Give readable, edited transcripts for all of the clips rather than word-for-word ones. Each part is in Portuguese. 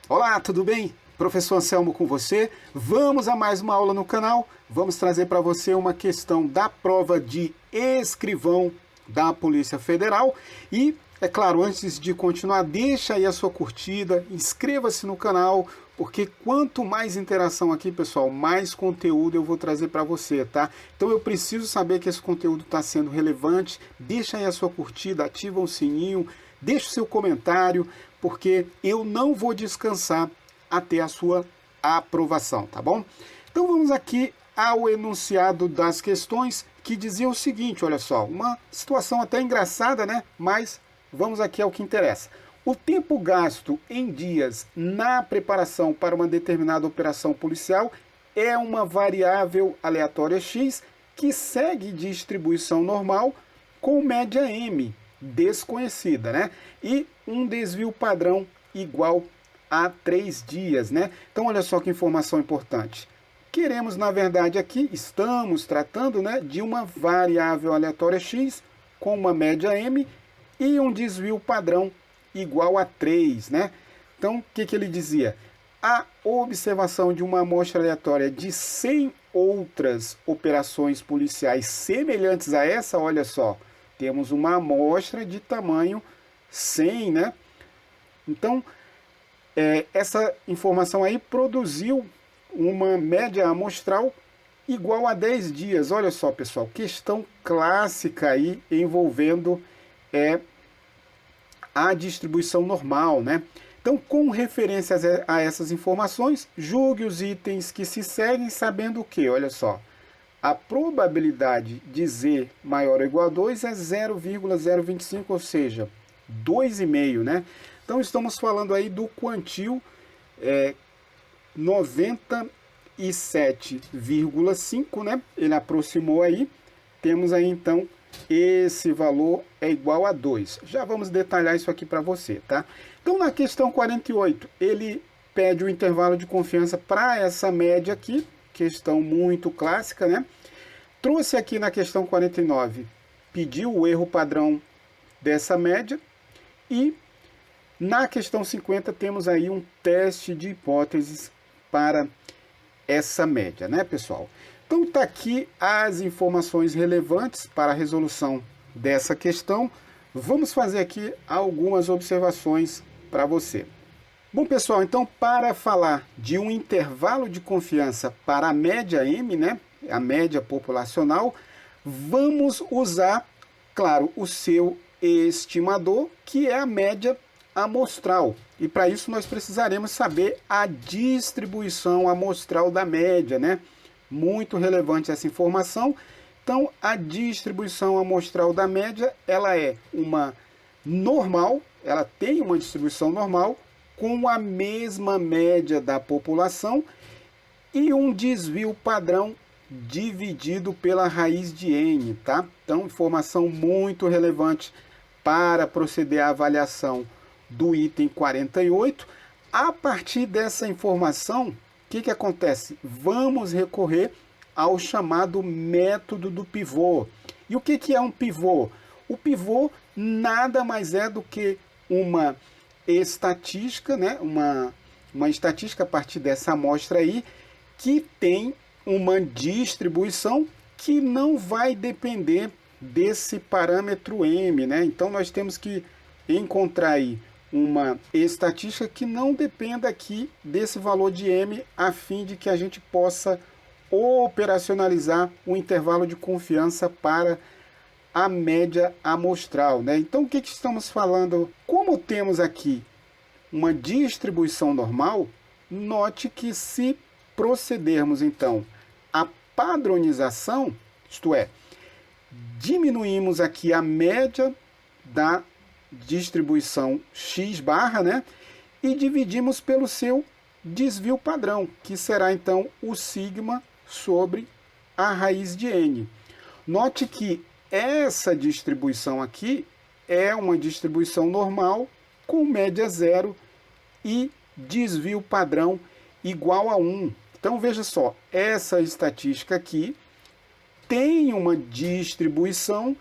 Olá, tudo bem? Professor Anselmo com você. Vamos a mais uma aula no canal. Vamos trazer para você uma questão da prova de escrivão da Polícia Federal. E, é claro, antes de continuar, deixa aí a sua curtida, inscreva-se no canal, porque quanto mais interação aqui, pessoal, mais conteúdo eu vou trazer para você, tá? Então eu preciso saber que esse conteúdo está sendo relevante. Deixa aí a sua curtida, ativa o sininho, deixa o seu comentário, porque eu não vou descansar até a sua aprovação, tá bom? Então vamos aqui ao enunciado das questões que dizia o seguinte, olha só, uma situação até engraçada, né? Mas vamos aqui ao que interessa. O tempo gasto em dias na preparação para uma determinada operação policial é uma variável aleatória X que segue distribuição normal com média M desconhecida, né? E um desvio padrão igual a 3 dias, né? Então olha só que informação importante. Queremos, na verdade, aqui, estamos tratando, né, de uma variável aleatória X com uma média M e um desvio padrão igual a 3, né? Então, o que ele dizia? A observação de uma amostra aleatória de 100 outras operações policiais semelhantes a essa, olha só, temos uma amostra de tamanho 100, né? Então, essa informação aí produziu uma média amostral igual a 10 dias. Olha só, pessoal, questão clássica aí envolvendo a distribuição normal, né? Então, com referência a essas informações, julgue os itens que se seguem sabendo o que? Olha só, a probabilidade de Z maior ou igual a 2 é 0,025, ou seja, 2,5, né? Então, estamos falando aí do quantil 97,5, né? Ele aproximou aí. Temos aí, então, esse valor é igual a 2. Já vamos detalhar isso aqui para você, tá? Então, na questão 48, ele pede o intervalo de confiança para essa média aqui, questão muito clássica, né? Trouxe aqui na questão 49, pediu o erro padrão dessa média e na questão 50 temos aí um teste de hipóteses para essa média, né, pessoal? Então tá aqui as informações relevantes para a resolução dessa questão. Vamos fazer aqui algumas observações para você. Bom, pessoal, então para falar de um intervalo de confiança para a média M, né, a média populacional, vamos usar, claro, o seu estimador, que é a média amostral. E para isso nós precisaremos saber a distribuição amostral da média, né? Muito relevante essa informação. Então, a distribuição amostral da média, ela é uma normal, ela tem uma distribuição normal com a mesma média da população e um desvio padrão dividido pela raiz de n, tá? Então, informação muito relevante para proceder à avaliação do item 48. A partir dessa informação, o que acontece? Vamos recorrer ao chamado método do pivô. E o que é um pivô? O pivô nada mais é do que uma estatística, né? uma estatística a partir dessa amostra aí, que tem uma distribuição que não vai depender desse parâmetro M, né? Então nós temos que encontrar aí uma estatística que não dependa aqui desse valor de M, a fim de que a gente possa operacionalizar o intervalo de confiança para a média amostral, né? Então o que estamos falando? Como temos aqui uma distribuição normal, note que se procedermos então à padronização, isto é, diminuímos aqui a média da distribuição x barra, né? E dividimos pelo seu desvio padrão, que será então o sigma sobre a raiz de n. Note que essa distribuição aqui é uma distribuição normal com média zero e desvio padrão igual a 1. Então veja só, essa estatística aqui tem uma distribuição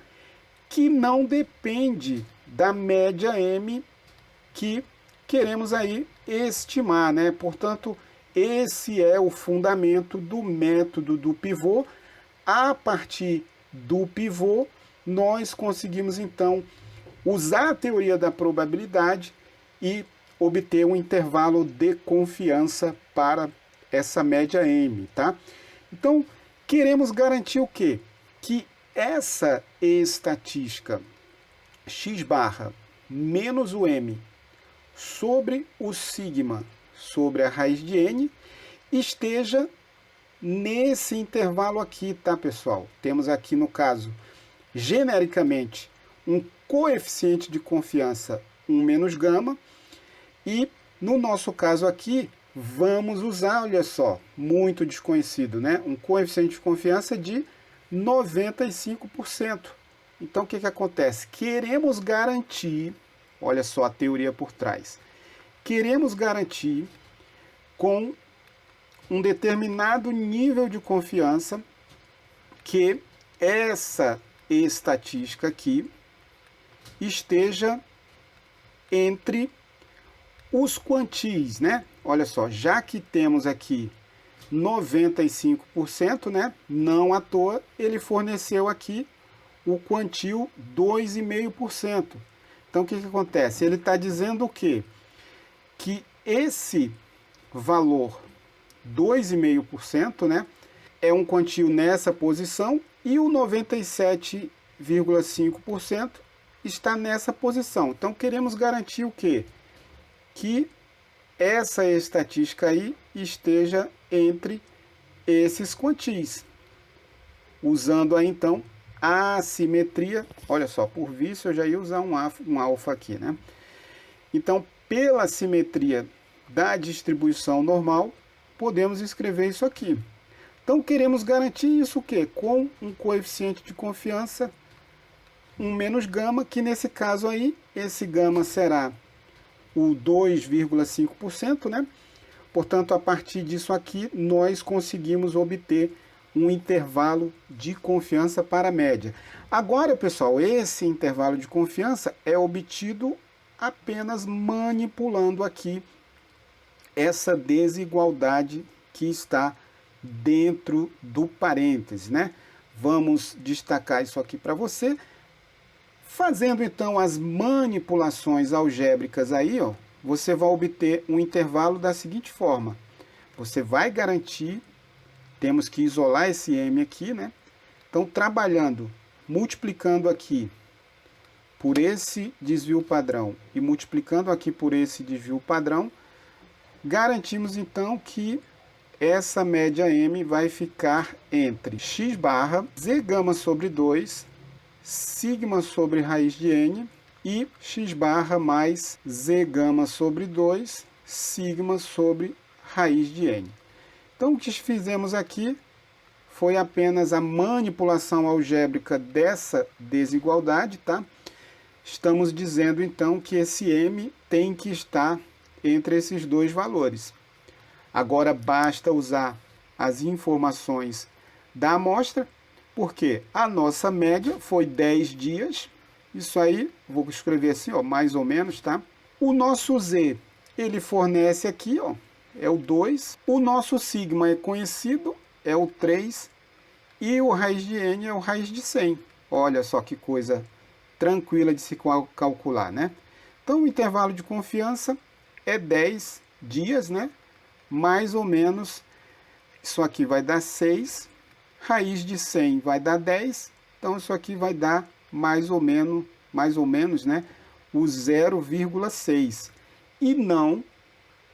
que não depende da média M que queremos aí estimar, né? Portanto, esse é o fundamento do método do pivô. A partir do pivô, nós conseguimos então usar a teoria da probabilidade e obter um intervalo de confiança para essa média M, tá? Então, queremos garantir o quê? Que essa estatística x barra menos o M sobre o sigma sobre a raiz de N esteja nesse intervalo aqui, tá, pessoal? Temos aqui, no caso, genericamente, um coeficiente de confiança 1 menos gama, e no nosso caso aqui, vamos usar, olha só, muito desconhecido, né? Um coeficiente de confiança de 95%. Então, o que acontece? Queremos garantir, olha só a teoria por trás, queremos garantir com um determinado nível de confiança que essa estatística aqui esteja entre os quantis, né? Olha só, já que temos aqui 95%, né? Não à toa ele forneceu aqui o quantio 2,5%. Então o que acontece? Ele está dizendo o quê? Que esse valor 2,5%, né, é um quantio nessa posição, e o 97,5% está nessa posição. Então queremos garantir o quê? Que essa estatística aí esteja entre esses quantis. Usando aí então a simetria, olha só, por vício eu já ia usar um alfa aqui, né? Então, pela simetria da distribuição normal, podemos escrever isso aqui. Então, queremos garantir isso o quê? Com um coeficiente de confiança 1 menos gama, que nesse caso aí, esse gama será o 2,5%, né? Portanto, a partir disso aqui, nós conseguimos obter um intervalo de confiança para a média. Agora, pessoal, esse intervalo de confiança é obtido apenas manipulando aqui essa desigualdade que está dentro do parêntese, né? Vamos destacar isso aqui para você. Fazendo então as manipulações algébricas aí, ó, você vai obter um intervalo da seguinte forma. Você vai garantir, temos que isolar esse M aqui, né? Então, trabalhando, multiplicando aqui por esse desvio padrão e multiplicando aqui por esse desvio padrão, garantimos então que essa média M vai ficar entre x barra z gama sobre 2, sigma sobre raiz de N, e x barra mais z gama sobre 2, sigma sobre raiz de N. Então, o que fizemos aqui foi apenas a manipulação algébrica dessa desigualdade, tá? Estamos dizendo, então, que esse M tem que estar entre esses dois valores. Agora, basta usar as informações da amostra, porque a nossa média foi 10 dias. Isso aí, vou escrever assim, ó, mais ou menos, tá? O nosso Z, ele fornece aqui, ó, é o 2. O nosso sigma é conhecido, é o 3. E o raiz de N é o raiz de 100. Olha só que coisa tranquila de se calcular, né? Então, o intervalo de confiança é 10 dias, né? Mais ou menos, isso aqui vai dar 6. Raiz de 100 vai dar 10. Então, isso aqui vai dar mais ou menos, né? O 0,6. E não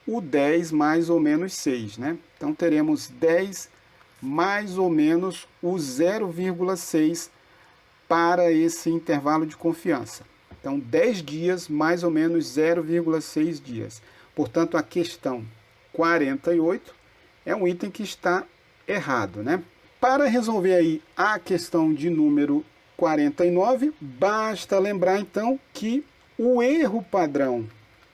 o 10 mais ou menos 6, né? Então, teremos 10 mais ou menos o 0,6 para esse intervalo de confiança. Então, 10 dias mais ou menos 0,6 dias. Portanto, a questão 48 é um item que está errado, né? Para resolver aí a questão de número 49, basta lembrar então que o erro padrão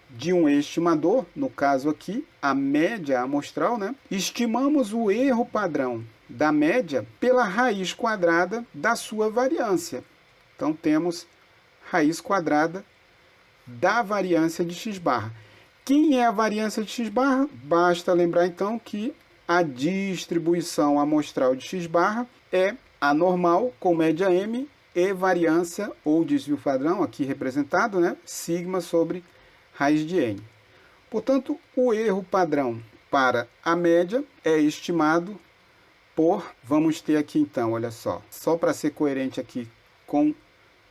de um estimador, no caso aqui, a média amostral, né? Estimamos o erro padrão da média pela raiz quadrada da sua variância. Então, temos raiz quadrada da variância de x barra. Quem é a variância de x barra? Basta lembrar então que a distribuição amostral de x barra é a normal com média m e variância ou desvio padrão, aqui representado, né? Sigma sobre raiz de n. Portanto, o erro padrão para a média é estimado por, vamos ter aqui então, olha só para ser coerente aqui com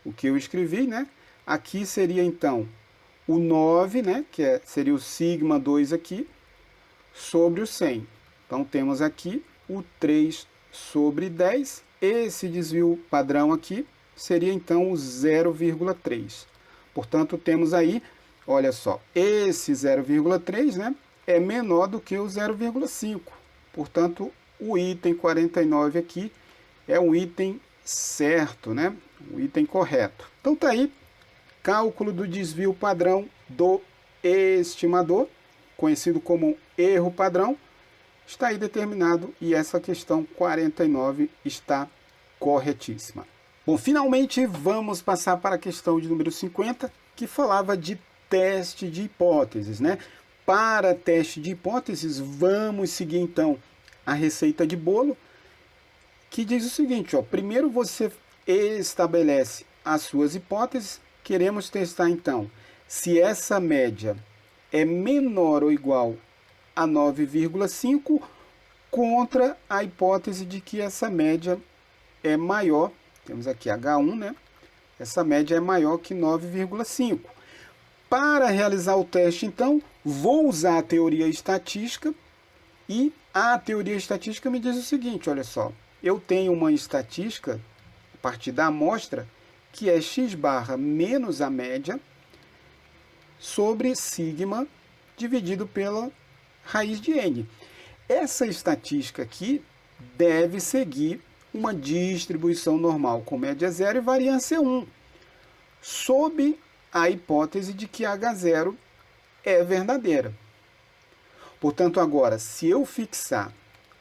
o que eu escrevi, né? Aqui seria então o 9, né? Que seria o sigma 2 aqui, sobre o 100. Então temos aqui o 3 sobre 10. Esse desvio padrão aqui seria então o 0,3. Portanto, temos aí, olha só, esse 0,3, né, é menor do que o 0,5. Portanto, o item 49 aqui é um item certo, né? O item correto. Então tá aí, cálculo do desvio padrão do estimador, conhecido como erro padrão, está aí determinado e essa questão 49 está corretíssima. Bom, finalmente vamos passar para a questão de número 50, que falava de teste de hipóteses, né? Para teste de hipóteses, vamos seguir então a receita de bolo, que diz o seguinte, ó, primeiro você estabelece as suas hipóteses, queremos testar então se essa média é menor ou igual a 9,5 contra a hipótese de que essa média é maior, temos aqui H1, né? Essa média é maior que 9,5. Para realizar o teste, então, vou usar a teoria estatística e a teoria estatística me diz o seguinte, olha só, eu tenho uma estatística a partir da amostra que é x barra menos a média sobre sigma dividido pela raiz de n. Essa estatística aqui deve seguir uma distribuição normal com média 0 e variância 1, sob a hipótese de que H0 é verdadeira. Portanto, agora, se eu fixar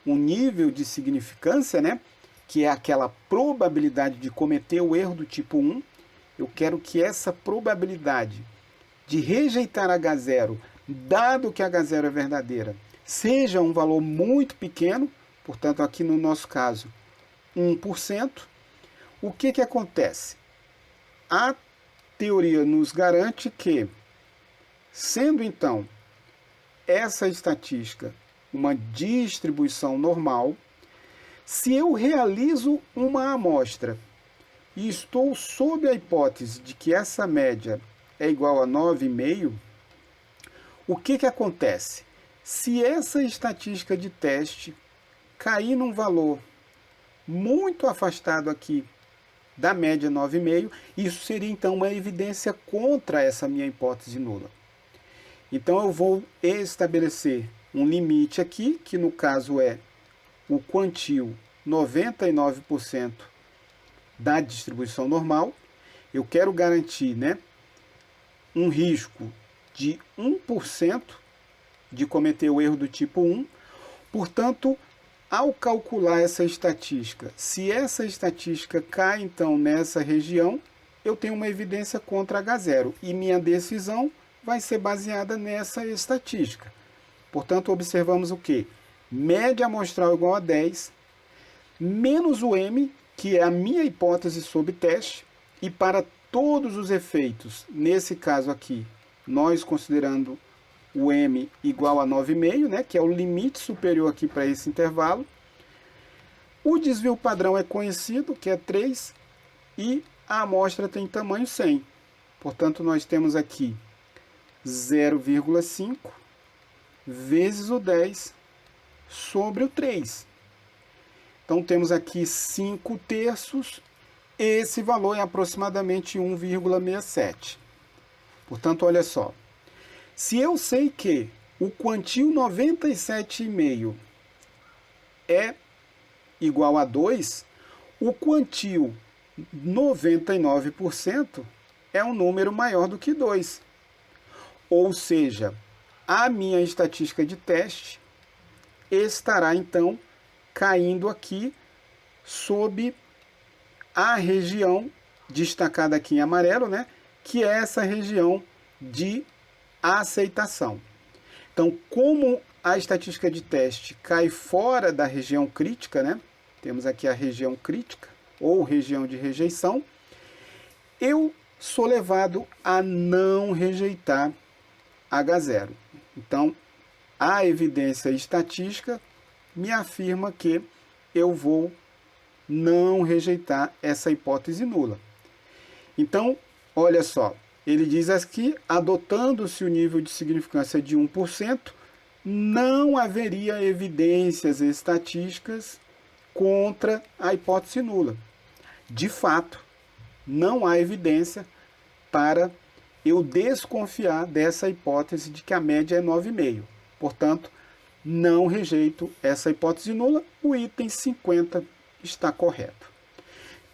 um nível de significância, né, que é aquela probabilidade de cometer o erro do tipo 1, eu quero que essa probabilidade de rejeitar H0, dado que H0 é verdadeira, seja um valor muito pequeno, portanto, aqui no nosso caso, 1%, o que acontece? A teoria nos garante que, sendo então essa estatística uma distribuição normal, se eu realizo uma amostra e estou sob a hipótese de que essa média é igual a 9,5, o que acontece? Se essa estatística de teste cair num valor muito afastado aqui da média 9,5, isso seria então uma evidência contra essa minha hipótese nula. Então eu vou estabelecer um limite aqui, que no caso é o quantil 99% da distribuição normal. Eu quero garantir, né, um risco de 1% de cometer o erro do tipo 1. Portanto, ao calcular essa estatística, se essa estatística cai então nessa região, eu tenho uma evidência contra H0 e minha decisão vai ser baseada nessa estatística. Portanto, observamos o quê? Média amostral igual a 10, menos o M, que é a minha hipótese sob teste, e para todos os efeitos, nesse caso aqui, nós considerando o M igual a 9,5, né, que é o limite superior aqui para esse intervalo. O desvio padrão é conhecido, que é 3, e a amostra tem tamanho 100. Portanto, nós temos aqui 0,5 vezes o 10 sobre o 3. Então, temos aqui 5 terços. Esse valor é aproximadamente 1,67. Portanto, olha só. Se eu sei que o quantil 97,5 é igual a 2, o quantil 99% é um número maior do que 2. Ou seja, a minha estatística de teste estará então caindo aqui sob a região destacada aqui em amarelo, né, que é essa região de aceitação. Então, como a estatística de teste cai fora da região crítica, né? Temos aqui a região crítica ou região de rejeição, eu sou levado a não rejeitar H0. Então, a evidência estatística me afirma que eu vou não rejeitar essa hipótese nula. Então, olha só, ele diz aqui, adotando-se o nível de significância de 1%, não haveria evidências estatísticas contra a hipótese nula. De fato, não há evidência para eu desconfiar dessa hipótese de que a média é 9,5. Portanto, não rejeito essa hipótese nula, o item 50 está correto.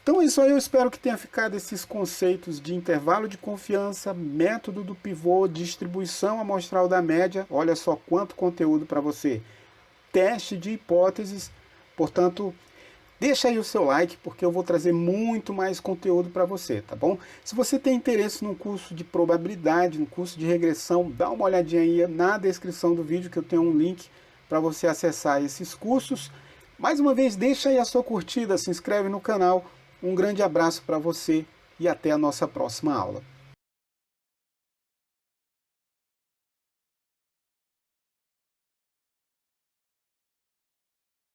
Então é isso aí, eu espero que tenha ficado esses conceitos de intervalo de confiança, método do pivô, distribuição amostral da média. Olha só quanto conteúdo para você. Teste de hipóteses, portanto, deixa aí o seu like, porque eu vou trazer muito mais conteúdo para você, tá bom? Se você tem interesse no curso de probabilidade, no curso de regressão, dá uma olhadinha aí na descrição do vídeo, que eu tenho um link para você acessar esses cursos. Mais uma vez, deixa aí a sua curtida, se inscreve no canal. Um grande abraço para você e até a nossa próxima aula.